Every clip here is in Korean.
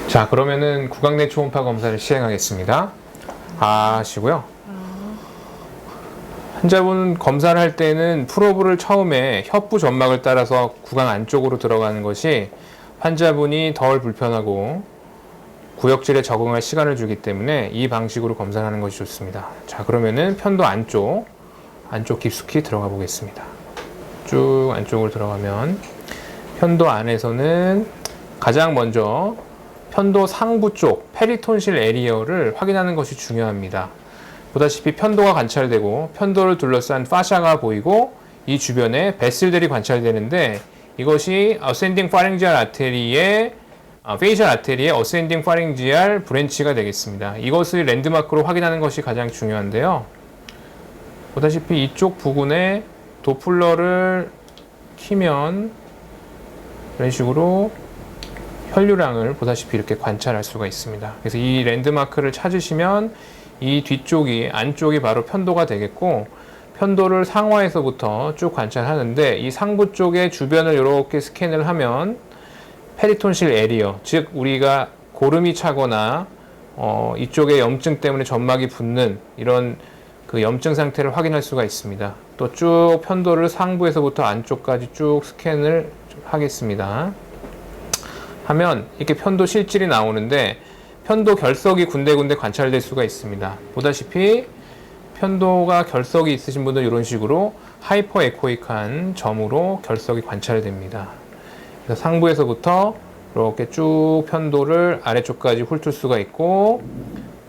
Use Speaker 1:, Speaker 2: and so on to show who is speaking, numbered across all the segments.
Speaker 1: 자, 그러면은 구강 내 초음파 검사를 시행하겠습니다. 하시고요. 환자분 검사를 할 때는 프로브를 처음에 혀부 점막을 따라서 구강 안쪽으로 들어가는 것이 환자분이 덜 불편하고 구역질에 적응할 시간을 주기 때문에 이 방식으로 검사를 하는 것이 좋습니다. 자, 그러면은 편도 안쪽 깊숙이 들어가 보겠습니다. 쭉 안쪽으로 들어가면 편도 안에서는 가장 먼저 편도 상부 쪽 페리톤실 에리어를 확인하는 것이 중요합니다. 보다시피 편도가 관찰되고 편도를 둘러싼 파샤가 보이고 이 주변에 베슬들이 관찰되는데 이것이 어센딩 파링지알 아테리의 페이셜 아테리의 어센딩 파링지알 브랜치가 되겠습니다. 이것을 랜드마크로 확인하는 것이 가장 중요한데요. 보다시피 이쪽 부근에 도플러를 키면 이런 식으로 혈류량을 보다시피 이렇게 관찰할 수가 있습니다. 그래서 이 랜드마크를 찾으시면 이 뒤쪽이 안쪽이 바로 편도가 되겠고 편도를 상와에서부터 쭉 관찰하는데 이 상부 쪽의 주변을 이렇게 스캔을 하면 페리톤실 에리어, 즉 우리가 고름이 차거나 이쪽에 염증 때문에 점막이 붓는 이런 그 염증 상태를 확인할 수가 있습니다. 또 쭉 편도를 상부에서부터 안쪽까지 쭉 스캔을 하겠습니다. 하면 이렇게 편도 실질이 나오는데 편도 결석이 군데군데 관찰될 수가 있습니다. 보다시피 편도가 결석이 있으신 분들 이런 식으로 하이퍼 에코익한 점으로 결석이 관찰됩니다. 그래서 상부에서부터 이렇게 쭉 편도를 아래쪽까지 훑을 수가 있고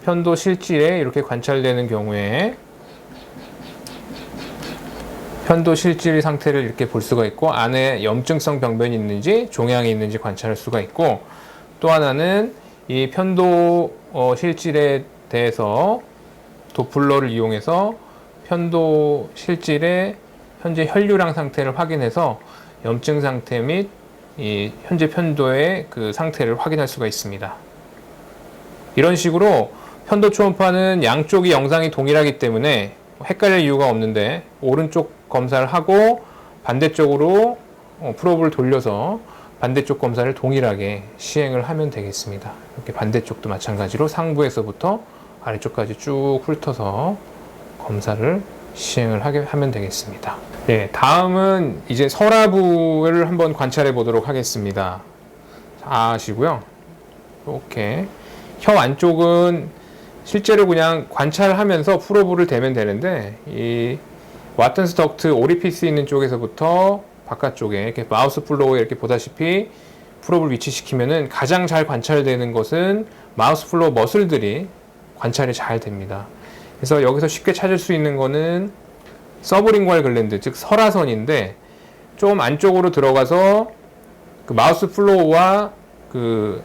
Speaker 1: 편도 실질에 이렇게 관찰되는 경우에 편도 실질 상태를 이렇게 볼 수가 있고 안에 염증성 병변이 있는지 종양이 있는지 관찰할 수가 있고 또 하나는 이 편도 실질에 대해서 도플러를 이용해서 편도 실질의 현재 혈류량 상태를 확인해서 염증 상태 및 이 현재 편도의 그 상태를 확인할 수가 있습니다. 이런 식으로 편도 초음파는 양쪽이 영상이 동일하기 때문에 헷갈릴 이유가 없는데 오른쪽 검사를 하고 반대쪽으로 프로브를 돌려서 반대쪽 검사를 동일하게 시행을 하면 되겠습니다. 이렇게 반대쪽도 마찬가지로 상부에서부터 아래쪽까지 쭉 훑어서 검사를 시행을 하면 되겠습니다. 네, 다음은 이제 서라부를 한번 관찰해 보도록 하겠습니다. 아시고요. 이렇게 혀 안쪽은 실제로 그냥 관찰하면서 프로브를 대면 되는데 이 와튼스 덕트 오리피스 있는 쪽에서부터 바깥쪽에 이렇게 마우스 플로우에 이렇게 보다시피 프로브를 위치시키면은 가장 잘 관찰되는 것은 마우스 플로우 머슬들이 관찰이 잘 됩니다. 그래서 여기서 쉽게 찾을 수 있는 거는 서브링구얼 글랜드, 즉 설화선인데 좀 안쪽으로 들어가서 그 마우스 플로우와 그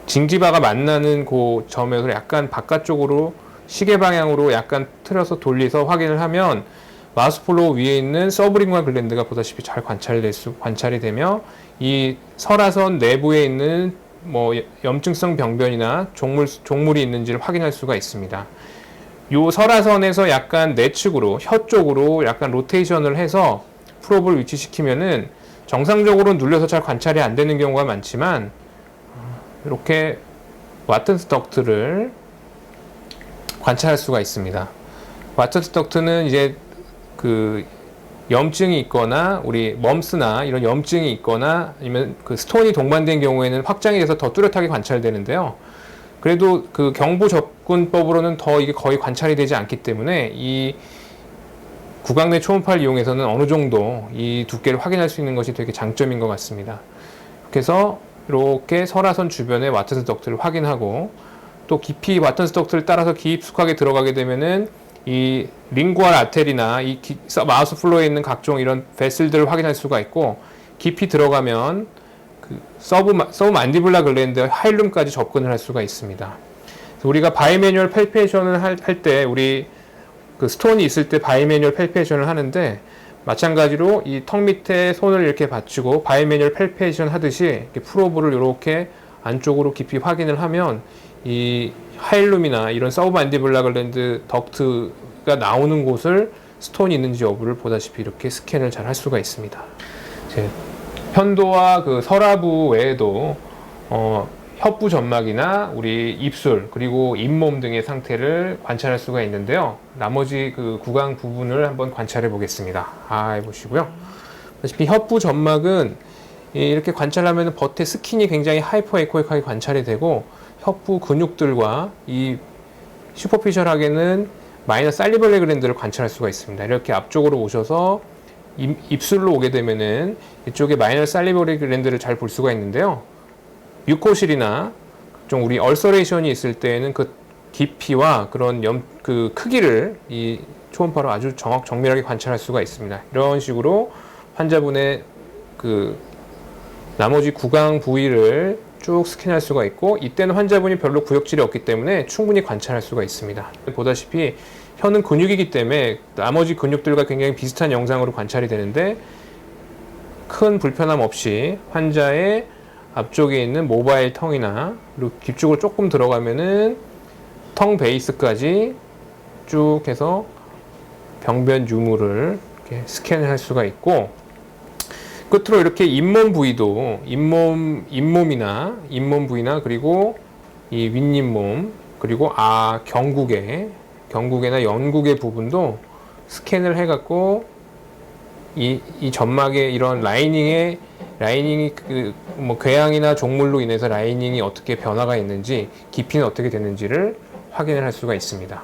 Speaker 1: 징지바가 만나는 그 점에서 약간 바깥쪽으로 시계 방향으로 약간 틀어서 돌려서 확인을 하면 마우스 플로우 위에 있는 서브링구얼 글랜드가 보다시피 잘 관찰이 되며 이 설화선 내부에 있는 뭐 염증성 병변이나 종물이 있는지를 확인할 수가 있습니다. 요 설화선에서 약간 내측으로 혀 쪽으로 약간 로테이션을 해서 프로브를 위치시키면은 정상적으로 눌려서 잘 관찰이 안 되는 경우가 많지만 이렇게 와튼스 덕트를 관찰할 수가 있습니다. 와튼스 덕트는 이제 그 염증이 있거나 우리 멈스나 이런 염증이 있거나 아니면 그 스톤이 동반된 경우에는 확장이 돼서 더 뚜렷하게 관찰되는데요. 그래도 그 경부 접근법으로는 더 이게 거의 관찰이 되지 않기 때문에 이 구강 내 초음파를 이용해서는 어느 정도 이 두께를 확인할 수 있는 것이 되게 장점인 것 같습니다. 그래서 이렇게 설화선 주변에 와튼스 덕트를 확인하고 또 깊이 와튼스 덕트를 따라서 깊숙하게 들어가게 되면은 이 링구얼 아테리나 이 마우스 플로어에 있는 각종 이런 베슬들을 확인할 수가 있고 깊이 들어가면 그 서브 만디블라 글랜드 하일룸까지 접근을 할 수가 있습니다. 우리가 바이매뉴얼 팰페이션을 할 때 우리 그 스톤이 있을 때 바이매뉴얼 팰페이션을 하는데 마찬가지로 이 턱 밑에 손을 이렇게 받치고 바이매뉴얼 팰페이션 하듯이 이렇게 프로브를 이렇게 안쪽으로 깊이 확인을 하면 이 하일룸이나 이런 서브만디블라 글랜드 덕트가 나오는 곳을 스톤이 있는지 여부를 보다시피 이렇게 스캔을 잘 할 수가 있습니다. 편도와 그 서라부 외에도 혀부 점막이나 우리 입술 그리고 잇몸 등의 상태를 관찰할 수가 있는데요. 나머지 그 구강 부분을 한번 관찰해 보겠습니다. 보시고요. 보시다시피 혀부 점막은 이렇게 관찰하면 버테 스킨이 굉장히 하이퍼 에코익하게 관찰이 되고 혀부 근육들과 이 슈퍼피셜하게는 마이너 살리벌레 글랜드를 관찰할 수가 있습니다. 이렇게 앞쪽으로 오셔서 입술로 오게 되면은 이쪽에 마이너 살리벌레 글랜드를 잘 볼 수가 있는데요. 뮤코실이나 좀 우리 얼서레이션이 있을 때에는 그 깊이와 그런 그 크기를 이 초음파로 아주 정밀하게 관찰할 수가 있습니다. 이런 식으로 환자분의 그 나머지 구강 부위를 쭉 스캔할 수가 있고, 이때는 환자분이 별로 구역질이 없기 때문에 충분히 관찰할 수가 있습니다. 보다시피 혀는 근육이기 때문에 나머지 근육들과 굉장히 비슷한 영상으로 관찰이 되는데 큰 불편함 없이 환자의 앞쪽에 있는 모바일 텅이나 그리고 뒤쪽으로 조금 들어가면은 텅 베이스까지 쭉 해서 병변 유무를 이렇게 스캔을 할 수가 있고, 끝으로 이렇게 잇몸 부위도 잇몸 부위나 그리고 이 윗잇몸 그리고 경구개나 연구개 부분도 스캔을 해갖고 이 점막의 이런 라이닝이 그 뭐 궤양이나 종물로 인해서 라이닝이 어떻게 변화가 있는지 깊이는 어떻게 되는지를 확인을 할 수가 있습니다.